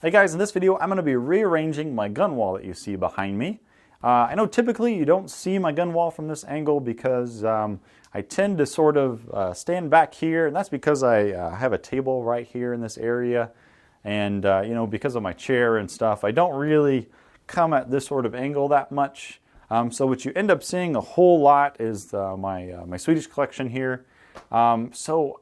Hey guys, in this video I'm going to be rearranging my gun wall that you see behind me. I know typically you don't see my gun wall from this angle because I tend to sort of stand back here, and that's because I have a table right here in this area, and you know, because of my chair and stuff, I don't really come at this sort of angle that much. So what you end up seeing a whole lot is my Swedish collection here. So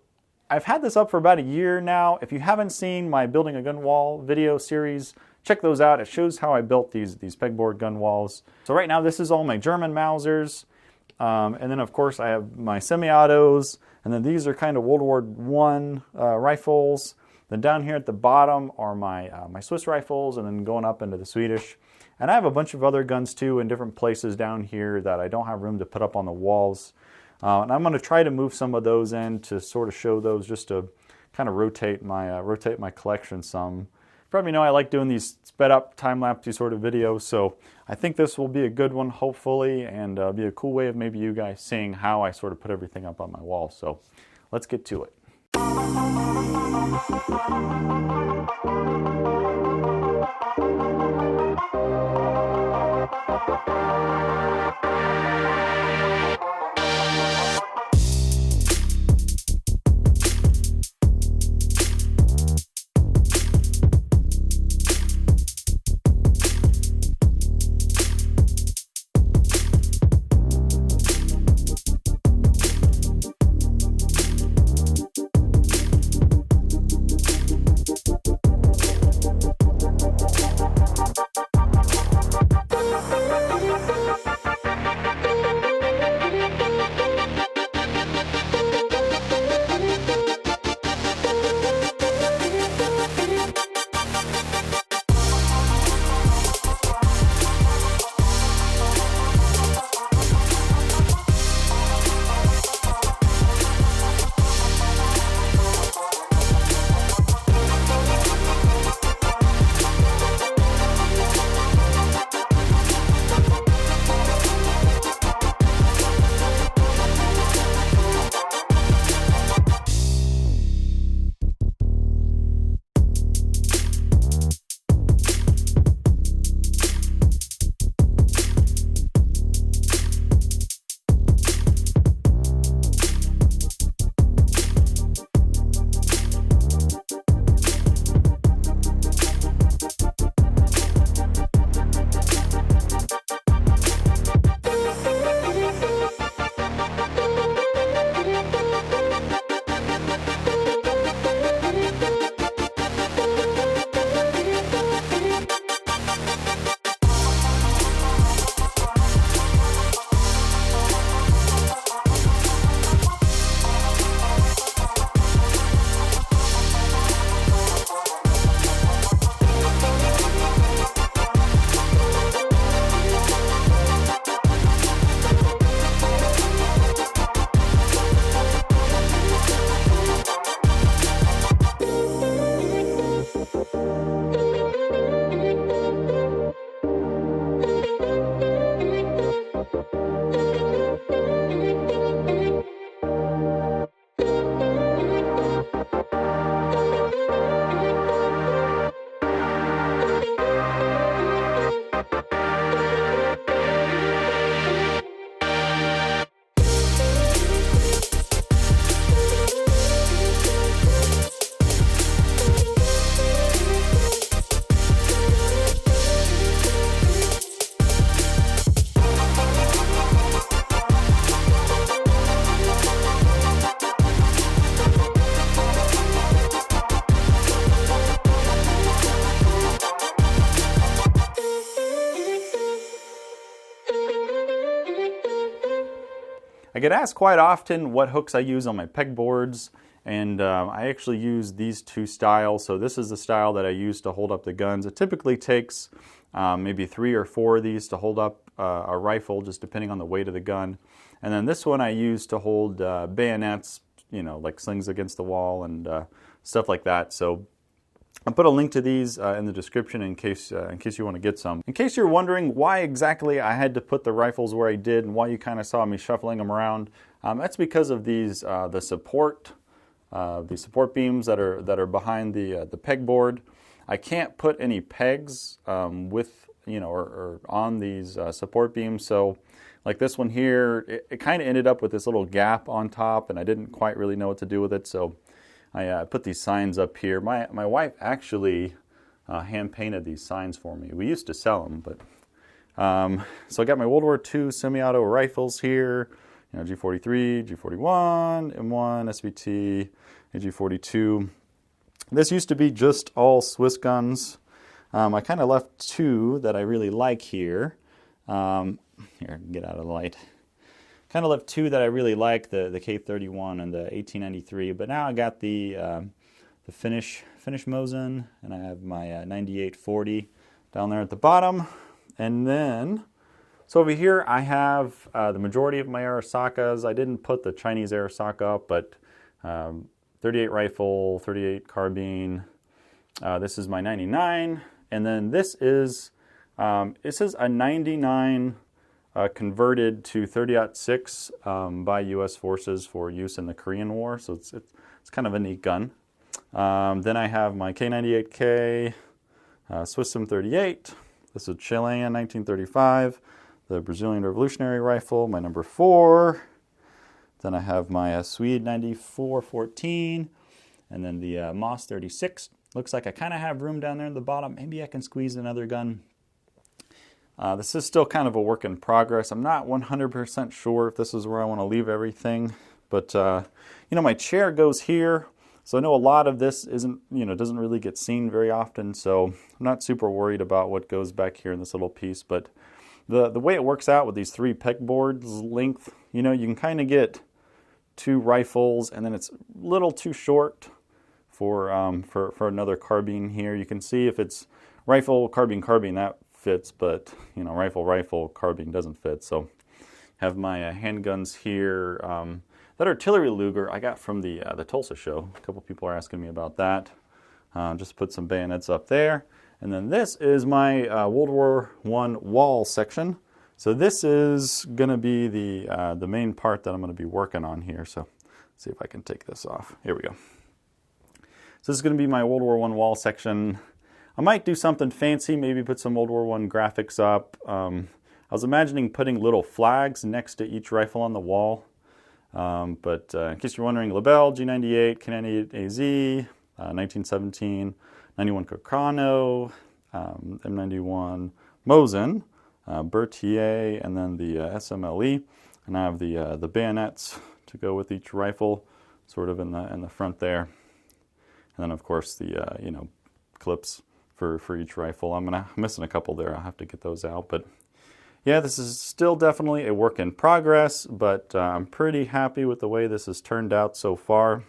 I've had this up for about a year now. If you haven't seen my building a gun wall video series, check those out. It shows how I built these pegboard gun walls. So right now this is all my German Mausers. And then of course I have my semi-autos, and then these are kind of World War I rifles. Then down here at the bottom are my Swiss rifles, and then going up into the Swedish. And I have a bunch of other guns too in different places down here that I don't have room to put up on the walls. And I'm going to try to move some of those in to sort of show those, just to kind of rotate my collection some. You probably know I like doing these sped up time-lapse sort of videos, so I think this will be a good one hopefully, and be a cool way of maybe you guys seeing how I sort of put everything up on my wall. So let's get to it. I get asked quite often what hooks I use on my pegboards, and I actually use these two styles. So this is the style that I use to hold up the guns. It typically takes maybe 3 or 4 of these to hold up a rifle, just depending on the weight of the gun. And then this one I use to hold bayonets, you know, like slings against the wall and stuff like that. So I'll put a link to these in the description in case you want to get some. In case you're wondering why exactly I had to put the rifles where I did and why you kind of saw me shuffling them around, that's because of these the support beams that are behind the pegboard. I can't put any pegs with, or on these support beams. So like this one here, it kind of ended up with this little gap on top, and I didn't quite really know what to do with it. So I put these signs up here. My wife actually hand painted these signs for me. We used to sell them, but so I got my World War II semi-auto rifles here. G43, G41, M1, SVT, AG42. This used to be just all Swiss guns. I kind of left two that I really like here. Here, get out of the light. Kind of left two that I really like, the K31 and the 1893. But now I got the Finnish Mosin, and I have my 9840 down there at the bottom. And then, so over here I have the majority of my Arasakas. I didn't put the Chinese Arasaka up, but 38 rifle, 38 carbine. This is my 99, and then this is a 99 converted to 30-06 by U.S. forces for use in the Korean War. So it's kind of a neat gun. Then I have my K98K, Swiss M38. This is Chilean 1935, the Brazilian Revolutionary Rifle, my number 4. Then I have my Swede 9414, and then the Moss 36. Looks like I kind of have room down there in the bottom. Maybe I can squeeze another gun. This is still kind of a work in progress. I'm not 100% sure if this is where I want to leave everything, but my chair goes here. So I know a lot of this doesn't really get seen very often, so I'm not super worried about what goes back here in this little piece. But the way it works out with these 3 pegboards length, you can kind of get 2 rifles, and then it's a little too short for another carbine here. You can see if it's rifle, carbine, that fits, but rifle, carbine doesn't fit. So I have my handguns here. That artillery Luger I got from the Tulsa show. A couple people are asking me about that. Just put some bayonets up there. And then this is my World War I wall section. So this is going to be the main part that I'm going to be working on here. So let's see if I can take this off. Here we go. So this is going to be my World War I wall section. I might do something fancy, maybe put some World War I graphics up. I was imagining putting little flags next to each rifle on the wall. But in case you're wondering, Lebel, G98, K98 AZ, 1917, 91 Cocano, M91 Mosin, Berthier, and then the SMLE. And I have the bayonets to go with each rifle, sort of in the front there. And then of course the clips for each rifle. I'm missing a couple there. I'll have to get those out, but. Yeah, this is still definitely a work in progress, but I'm pretty happy with the way this has turned out so far.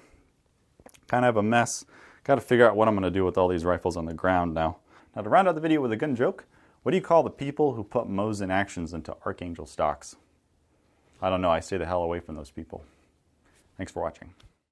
Kind of a mess. Got to figure out what I'm going to do with all these rifles on the ground now. Now to round out the video with a gun joke, what do you call the people who put Mosin actions into Archangel stocks? I don't know, I stay the hell away from those people. Thanks for watching.